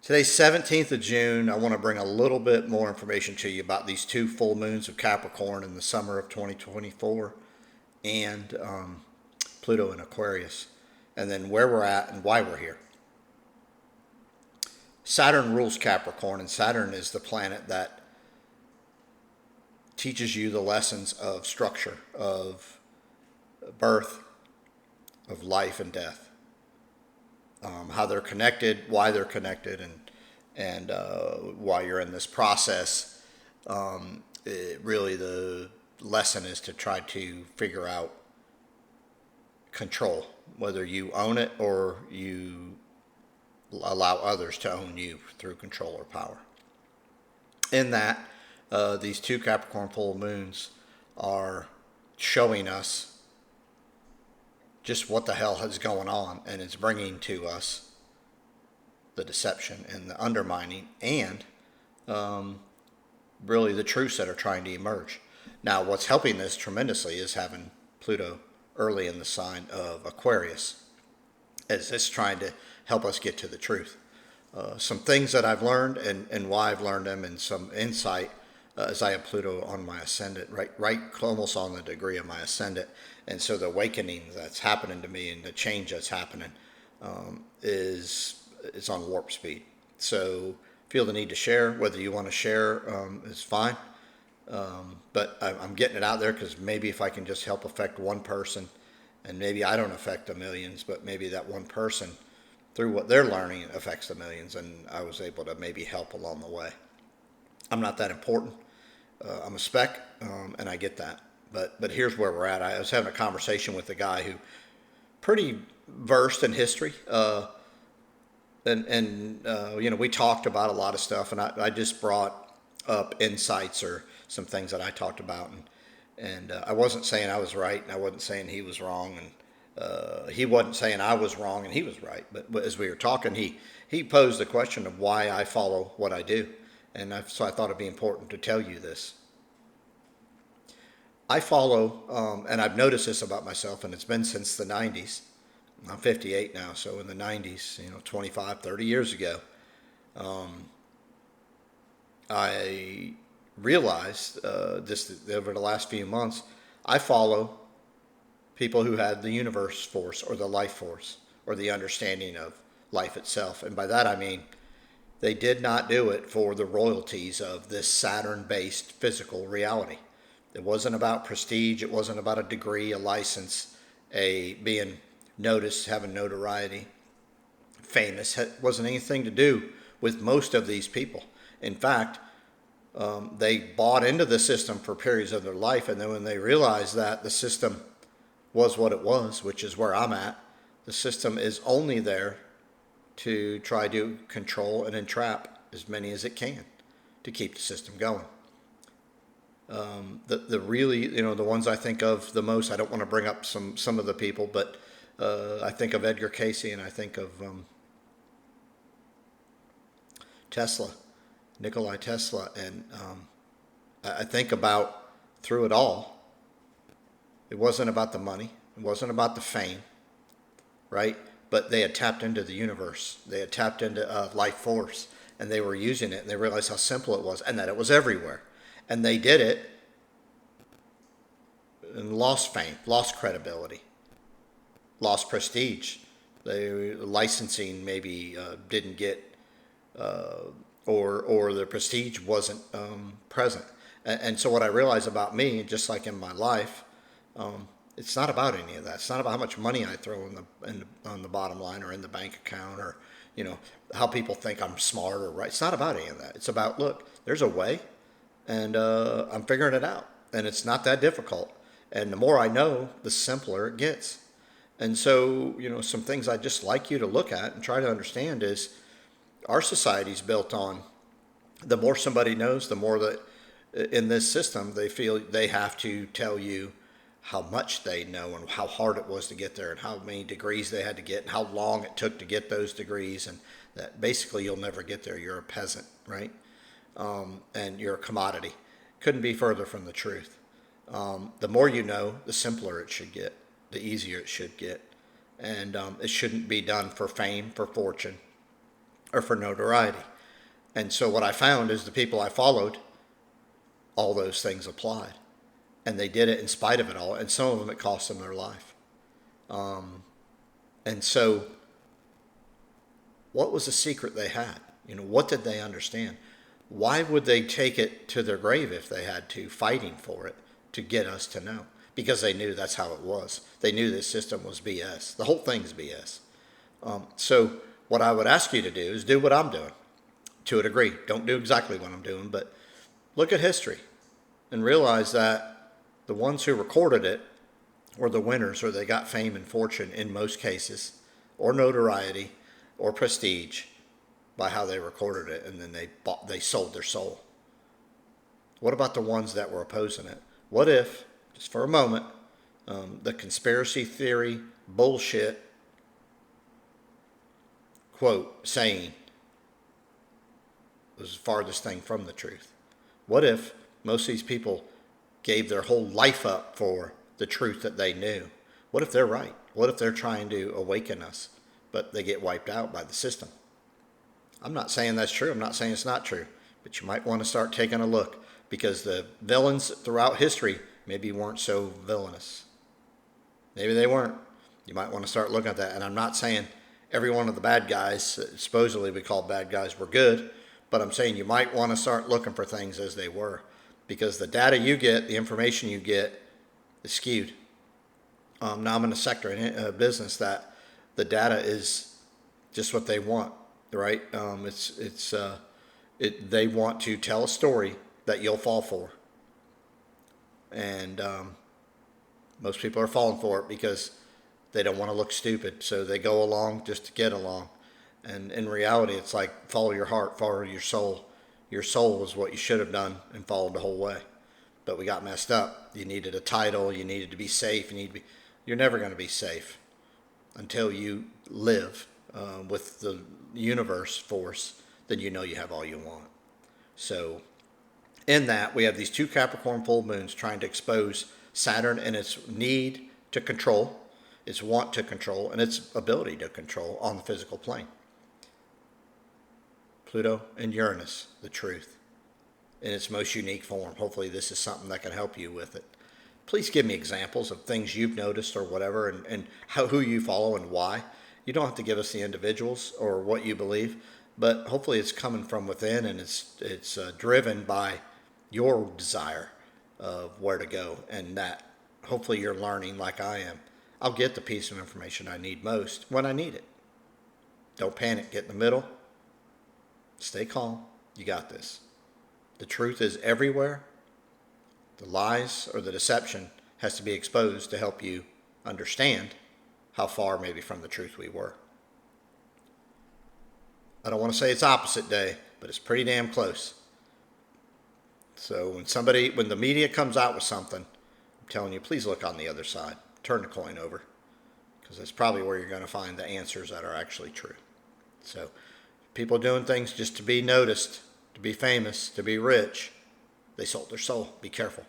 Today's 17th of June. I want to bring a little bit more information to you about these two full moons of Capricorn in the summer of 2024 and Pluto in Aquarius, and then where we're at and why we're here. Saturn rules Capricorn, and Saturn is the planet that teaches you the lessons of structure, of birth, of life and death. How they're connected, why they're connected, and why you're in this process. Really, the lesson is to try to figure out control, whether you own it or you allow others to own you through control or power. In that, these two Capricorn full moons are showing us just what the hell is going on, and it's bringing to us the deception and the undermining and really the truths that are trying to emerge. Now, what's helping this tremendously is having Pluto early in the sign of Aquarius, as it's trying to help us get to the truth. Some things that I've learned and why I've learned them, and some insight as I have Pluto on my ascendant, right almost on the degree of my ascendant. And so the awakening that's happening to me and the change that's happening is on warp speed. So feel the need to share. Whether you want to share is fine. But I'm getting it out there because maybe if I can just help affect one person, and maybe I don't affect the millions, but maybe that one person, through what they're learning, affects the millions, and I was able to maybe help along the way. I'm not that important. I'm a speck, and I get that. But here's where we're at. I was having a conversation with a guy who pretty versed in history, and we talked about a lot of stuff, and I just brought up insights or some things that I talked about, and I wasn't saying I was right, and I wasn't saying he was wrong, and he wasn't saying I was wrong and he was right. But as we were talking, he posed the question of why I follow what I do, and so I thought it'd be important to tell you this. I follow, and I've noticed this about myself, and it's been since the 90s. I'm 58 now, so in the 90s, 25, 30 years ago, I realized this over the last few months, I follow people who had the universe force or the life force or the understanding of life itself. And by that I mean they did not do it for the royalties of this Saturn-based physical reality. It wasn't about prestige. It wasn't about a degree, a license, being noticed, having notoriety, famous. It wasn't anything to do with most of these people. In fact, they bought into the system for periods of their life, and then when they realized that the system was what it was, which is where I'm at, the system is only there to try to control and entrap as many as it can to keep the system going. The really, the ones I think of the most, I don't want to bring up some of the people, but I think of Edgar Cayce, and I think of Tesla, Nikola Tesla, and I think about through it all, it wasn't about the money, it wasn't about the fame, right? But they had tapped into the universe, they had tapped into life force, and they were using it, and they realized how simple it was, and that it was everywhere. And they did it and lost fame, lost credibility, lost prestige. The licensing maybe didn't get, or the prestige wasn't present. And so what I realized about me, just like in my life, it's not about any of that. It's not about how much money I throw on the bottom line or in the bank account, or how people think I'm smart or right. It's not about any of that. It's about, look, there's a way. And I'm figuring it out. And it's not that difficult. And the more I know, the simpler it gets. And so, some things I'd just like you to look at and try to understand is our society's built on the more somebody knows, the more that in this system they feel they have to tell you how much they know and how hard it was to get there and how many degrees they had to get and how long it took to get those degrees, and that basically you'll never get there. You're a peasant, right? And you're a commodity. Couldn't be further from the truth. The more you know, the simpler it should get, the easier it should get. And it shouldn't be done for fame, for fortune, or for notoriety. And so what I found is the people I followed, all those things applied. And they did it in spite of it all. And some of them, it cost them their life. And so what was the secret they had? What did they understand? Why would they take it to their grave if they had to, fighting for it to get us to know? Because they knew that's how it was. They knew this system was BS. The whole thing's BS. So what I would ask you to do is do what I'm doing to a degree. Don't do exactly what I'm doing, but look at history and realize that the ones who recorded it were the winners, or they got fame and fortune in most cases, or notoriety, or prestige by how they recorded it, and then they sold their soul. What about the ones that were opposing it? What if, just for a moment, the conspiracy theory bullshit quote saying was the farthest thing from the truth? What if most of these people gave their whole life up for the truth that they knew? What if they're right? What if they're trying to awaken us, but they get wiped out by the system? I'm not saying that's true. I'm not saying it's not true. But you might want to start taking a look, because the villains throughout history maybe weren't so villainous. Maybe they weren't. You might want to start looking at that. And I'm not saying every one of the bad guys, that supposedly we call bad guys, were good. But I'm saying you might want to start looking for things as they were. Because the data you get, the information you get, is skewed. Now I'm in a sector in a business that the data is just what they want, right? They want to tell a story that you'll fall for, and most people are falling for it because they don't want to look stupid, so they go along just to get along. And in reality, it's like follow your heart, follow your soul. Your soul is what you should have done and followed the whole way. But we got messed up. You needed a title. You needed to be safe. You're never going to be safe until you live with the universe force. Then you know you have all you want. So in that, we have these two Capricorn full moons trying to expose Saturn and its need to control, its want to control, and its ability to control on the physical plane. Pluto and Uranus, the truth, in its most unique form. Hopefully this is something that can help you with it. Please give me examples of things you've noticed or whatever, and who you follow and why. You don't have to give us the individuals or what you believe, but hopefully it's coming from within, and it's driven by your desire of where to go, and that hopefully you're learning like I am. I'll get the piece of information I need most when I need it. Don't panic. Get in the middle. Stay calm. You got this. The truth is everywhere. The lies or the deception has to be exposed to help you understand how far maybe from the truth we were. I don't want to say it's opposite day, but it's pretty damn close. So when the media comes out with something, I'm telling you, please look on the other side. Turn the coin over, because that's probably where you're going to find the answers that are actually true. So people doing things just to be noticed, to be famous, to be rich, they sold their soul. Be careful.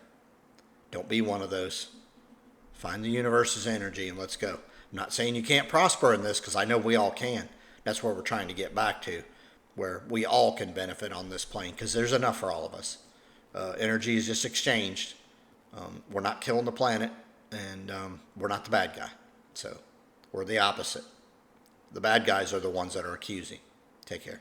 Don't be one of those. Find the universe's energy and let's go. I'm not saying you can't prosper in this, because I know we all can. That's where we're trying to get back to, where we all can benefit on this plane, because there's enough for all of us. Energy is just exchanged. We're not killing the planet, and we're not the bad guy. So we're the opposite. The bad guys are the ones that are accusing. Take care.